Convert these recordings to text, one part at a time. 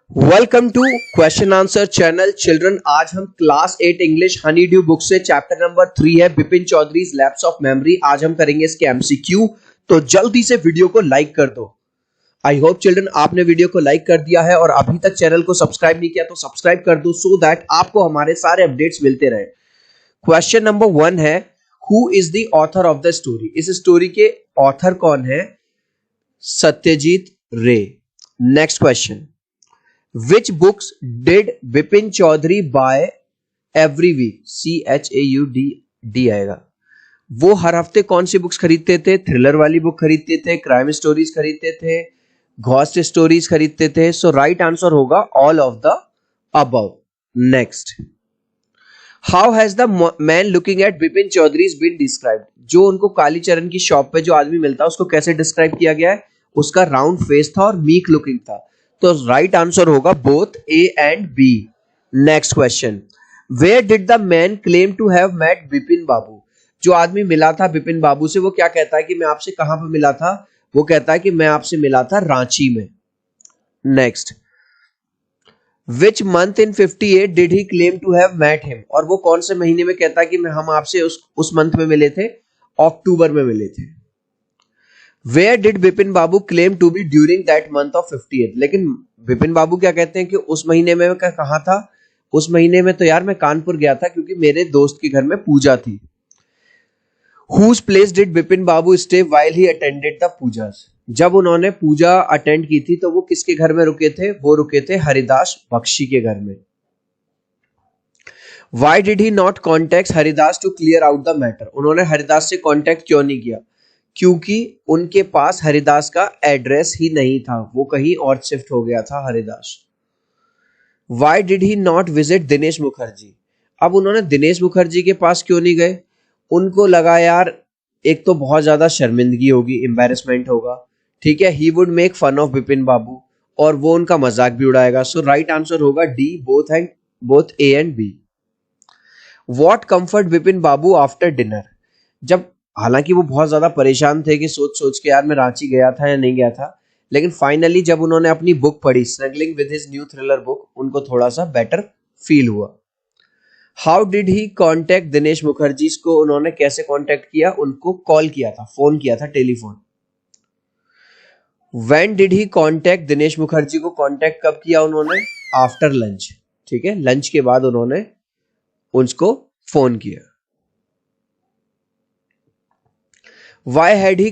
Welcome to question answer channel children. आज हम class 8 English honeydew book से chapter number 3 है Bipin Choudhury lapse of memory. आज हम करेंगे इसके एमसीक्यू, तो जल्दी से वीडियो को लाइक कर दो। आई होप चिल्ड्रन आपने वीडियो को लाइक कर दिया है और अभी तक चैनल को सब्सक्राइब नहीं किया तो सब्सक्राइब कर दो सो दैट आपको हमारे सारे अपडेट्स मिलते रहे। क्वेश्चन नंबर 1 है, who is the author of the story. इस स्टोरी के ऑथर कौन है? सत्यजीत रे। Next question, Which books did Bipin Chaudhary buy every week? CHAUD आएगा। वो हर हफ्ते कौन सी बुक्स खरीदते थे? थ्रिलर वाली बुक खरीदते थे, क्राइम स्टोरीज खरीदते थे, घोस्ट स्टोरीज खरीदते थे। सो राइट आंसर होगा all of the above. Next, how has the man looking at Bipin Choudhury been described. जो उनको कालीचरण की शॉप पे जो आदमी मिलता है उसको कैसे डिस्क्राइब किया गया है? उसका राउंड फेस था और मीक लुकिंग था। तो राइट आंसर होगा both A and B. Next question, where did the man claim to have met Bipin Babu. जो आदमी मिला था बिपिन बाबू से वो क्या कहता है कि मैं आपसे कहां पर मिला था? वो कहता है कि मैं आपसे मिला था रांची में। Next, which month in 58 did he claim to have met him. और वो कौन से महीने में कहता है कि हम आपसे उस मंथ में मिले थे? अक्टूबर में मिले थे। Where did Bipin Babu claim to be during that month of 58? लेकिन बिपिन बाबू क्या कहते हैं कि उस महीने में मैं कहाँ था? उस महीने में तो यार मैं कानपुर गया था क्योंकि मेरे दोस्त के घर में पूजा थी। Whose place did Bipin Babu stay while he attended the Pooja's? जब उन्होंने पूजा अटेंड की थी तो वो किसके घर में रुके थे? वो रुके थे हरिदास बख्शी के घर में। Why did he not contact Haridas to clear out the matter? उन्होंने हरिदास से कांटेक्ट क्यों नहीं किया? क्योंकि उनके पास हरिदास का एड्रेस ही नहीं था, वो कहीं और शिफ्ट हो गया था Haridas. Why did he not visit Dinesh Mukherjee? अब उन्होंने दिनेश मुखर्जी के पास क्यों नहीं गए? उनको लगा यार एक तो बहुत ज्यादा शर्मिंदगी होगी, एम्बैरेसमेंट होगा, ठीक है, he would make fun of Bipin Babu और वो उनका मजाक भी उड़ाएगा। सो राइट आंसर होगा D, both A and B. What comfort Bipin Babu after dinner. जब हालांकि वो बहुत ज्यादा परेशान थे कि सोच सोच के यार मैं रांची गया था या नहीं गया था, लेकिन फाइनली जब उन्होंने अपनी बुक पढ़ी snuggling with his new thriller book, उनको थोड़ा सा बेटर फील हुआ। How did he contact Dinesh Mukherjee. को उन्होंने कैसे कॉन्टेक्ट किया? उनको कॉल किया था, फोन किया था, telephone. When did he contact Dinesh Mukherjee को कॉन्टेक्ट कब किया उन्होंने? आफ्टर लंच, ठीक है, लंच के बाद उन्होंने उसको फोन किया। Why had he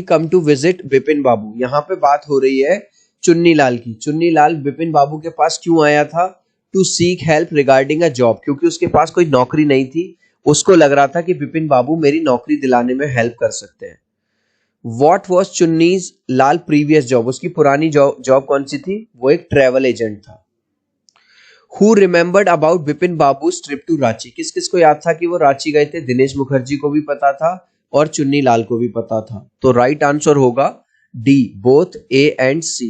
come to visit Bipin बाबू। यहां पे बात हो रही है चुन्नी लाल की। चुन्नी लाल बिपिन बाबू के पास क्यों आया था? To seek help regarding a job, क्योंकि उसके पास कोई नौकरी नहीं थी। उसको लग रहा था कि बिपिन बाबू मेरी नौकरी दिलाने में हेल्प कर सकते हैं। What was Chunni's Lal previous job. उसकी पुरानी जॉब कौन सी थी? वो एक ट्रेवल एजेंट था। Who remembered about Bipin Babu trip to Ranchi. किस किस को याद था कि वो रांची गए थे? दिनेश मुखर्जी को भी पता था और चुन्नी लाल को भी पता था। तो राइट आंसर होगा D, both A and C.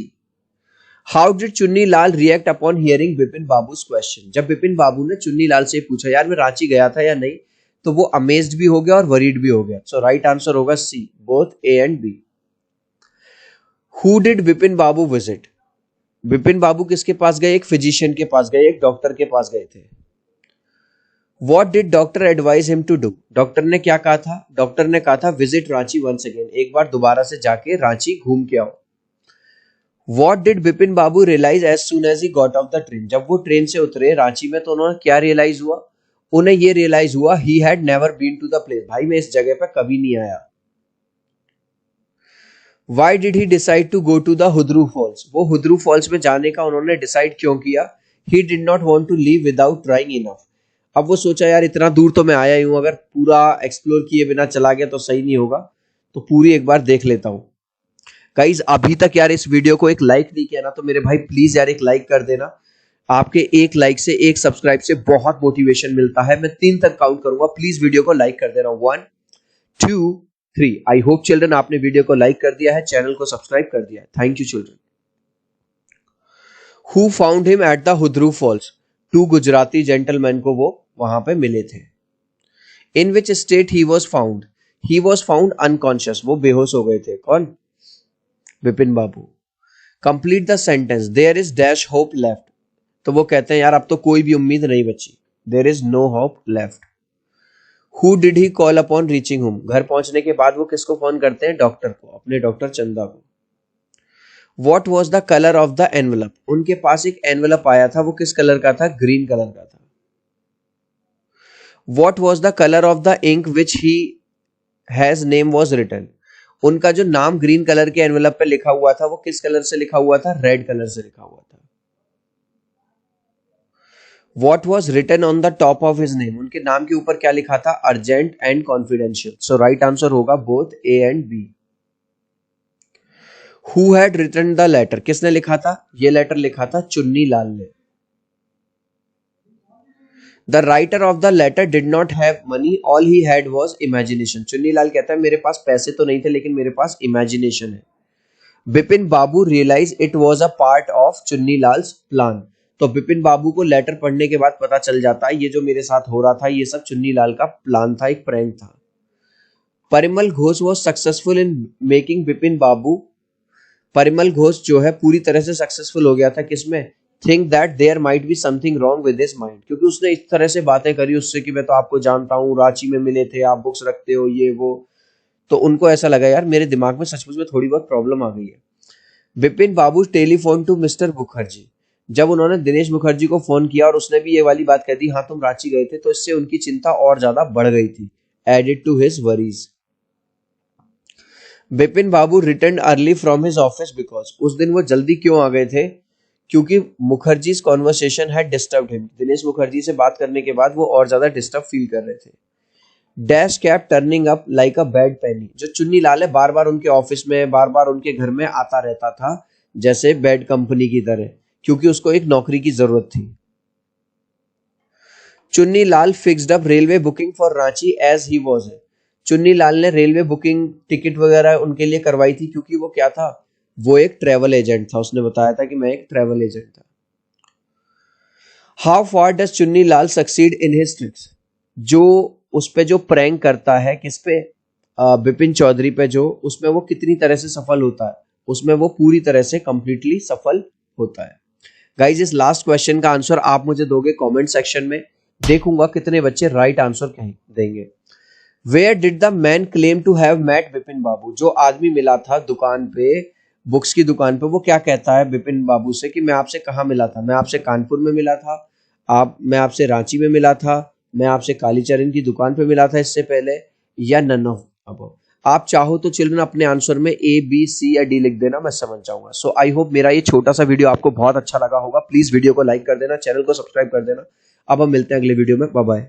How did Chunni Lal react upon hearing Bipin Babu's question. जब बिपिन बाबू ने चुन्नी लाल से पूछा यार मैं रांची गया था या नहीं, तो वो अमेज्ड भी हो गया और वरीड भी हो गया। सो राइट आंसर होगा C, both A and B. Who did Bipin Babu visit. Bipin Babu किसके पास गए? एक फिजिशियन के पास गए, एक डॉक्टर के पास गए थे। What did doctor advise him to do. Doctor ने क्या कहा था? डॉक्टर ने कहा था विजिट रांची वंस अगेन, एक बार दोबारा से जाके रांची घूम के आओ। What did Bipin Babu realise as soon as he got off the train. जब वो ट्रेन से उतरे रांची में तो उन्होंने क्या रियलाइज हुआ? उन्हें ये रियलाइज हुआ he had never been to the place, भाई मैं इस जगह पे कभी नहीं आया। Why did he decide to go to the Hundru falls. वो हुद्रू फॉल्स में जाने का उन्होंने डिसाइड क्यों किया? He did not want to leave without trying enough। अब वो सोचा यार इतना दूर तो मैं आया ही हूं, अगर पूरा एक्सप्लोर किए बिना चला गया तो सही नहीं होगा, तो पूरी एक बार देख लेता हूं। गाइस अभी तक यार इस वीडियो को एक लाइक नहीं किया ना, तो मेरे भाई प्लीज यार एक लाइक कर देना। आपके एक लाइक से, एक सब्सक्राइब से बहुत मोटिवेशन मिलता है। मैं 3 तक काउंट करूंगा, प्लीज वीडियो को लाइक कर देना। 1 2 3। आई होप चिल्ड्रन आपने वीडियो को लाइक कर दिया है, चैनल को सब्सक्राइब कर दिया है। Thank you children. Who found him at the Hundru falls. 2 Gujarati gentleman को वो वहां पे मिले थे। In which state he was found. He was found unconscious, वो बेहोश हो गए थे। कौन? Bipin Babu. Complete the sentence, there is dash hope left. तो वो कहते हैं यार अब तो कोई भी उम्मीद नहीं बची, there is no hope left. Who did he call upon reaching home, घर पहुंचने के बाद वो किसको फोन करते हैं, डॉक्टर को, अपने डॉक्टर चंदा को। What was the colour of the envelope, उनके पास एक एनवलप आया था, वो किस कलर का था, ग्रीन कलर का था। What was the colour of the ink which he his name was written, उनका जो नाम ग्रीन कलर के एनवलप पे लिखा हुआ था वो किस कलर से लिखा हुआ था, रेड कलर से लिखा हुआ था। What was written on the top of his name, उनके नाम के ऊपर क्या लिखा था, urgent and confidential. So right answer होगा both A and B. Who had written the letter, किसने लिखा था, ये लेटर लिखा था चुन्नी लाल ने। The writer of the letter did not have money, all he had was imagination, Chunni Lal कहता है मेरे पास पैसे तो नहीं थे लेकिन मेरे पास इमेजिनेशन है। Bipin Babu realise it was a part of Chunni Lal's plan, तो बिपिन बाबू को लेटर पढ़ने के बाद पता चल जाता है ये जो मेरे साथ हो रहा था ये सब चुन्नी लाल का प्लान था, एक प्रैंक था। Parimal Ghosh was successful in making Bipin Babu, Parimal Ghosh जो है पूरी तरह से सक्सेसफुल हो गया था किसमें, think that there might be something wrong with his mind, क्योंकि उसने इस तरह से बातें करी उससे कि मैं तो आपको जानता हूँ, रांची में मिले थे, आप बुक्स रखते हो, ये वो। तो उनको ऐसा लगा यार मेरे दिमाग में सचमुच में थोड़ी बहुत प्रॉब्लम आ गई है। बिपिन बाबू टेलीफोन टू मिस्टर मुखर्जी, जब उन्होंने दिनेश मुखर्जी को फोन किया और उसने भी ये वाली बात कह दी हाँ तुम रांची गए थे, तो इससे उनकी चिंता और ज्यादा बढ़ गई थी, added to his worries. Bipin Babu return early from his office because, उस दिन वो जल्दी क्यों आ गए थे, क्योंकि Mukherjee's conversation had disturbed him, Dinesh Mukherjee से बात करने के बाद वो और ज्यादा डिस्टर्ब फील कर रहे थे। Dash cap turning up like a bad penny, जो चुन्नी लाल है बार बार उनके ऑफिस में, बार बार उनके घर में आता रहता था जैसे बैड कंपनी की तरह, क्योंकि उसको एक नौकरी की जरूरत थी। Chunni Lal fixed up railway booking for Ranchi as he was है, चुन्नी लाल ने रेलवे बुकिंग टिकट वगैरह उनके लिए करवाई थी क्योंकि वो क्या था, वो एक ट्रेवल एजेंट था, उसने बताया था कि मैं एक ट्रेवल एजेंट था। How far does Chunni Lal succeed in his tricks, जो उस पे जो प्रैंक करता है किस पे, बिपिन चौधरी पे, जो उसमें वो कितनी तरह से सफल होता है, उसमें वो पूरी तरह से कंप्लीटली सफल होता है। गाइज इस लास्ट क्वेश्चन का आंसर आप मुझे दोगे कमेंट सेक्शन में, देखूंगा कितने बच्चे राइट आंसर देंगे। Where did the man claim to have met Bipin Babu, जो आदमी मिला था दुकान पे, बुक्स की दुकान पे, वो क्या कहता है बिपिन बाबू से कि मैं आपसे कहाँ मिला था, मैं आपसे कानपुर में मिला था, मैं आपसे रांची में मिला था, मैं आपसे कालीचरण की दुकान पे मिला था इससे पहले, या नन ऑफ अबव। आप चाहो तो चिल्ड्रन अपने आंसर में ए बी सी या डी लिख देना, मैं समझ जाऊंगा। सो आई होप मेरा ये छोटा सा वीडियो आपको बहुत अच्छा लगा होगा, प्लीज वीडियो को लाइक कर देना, चैनल को सब्सक्राइब कर देना। अब हम मिलते हैं अगले वीडियो में, बाय बाय।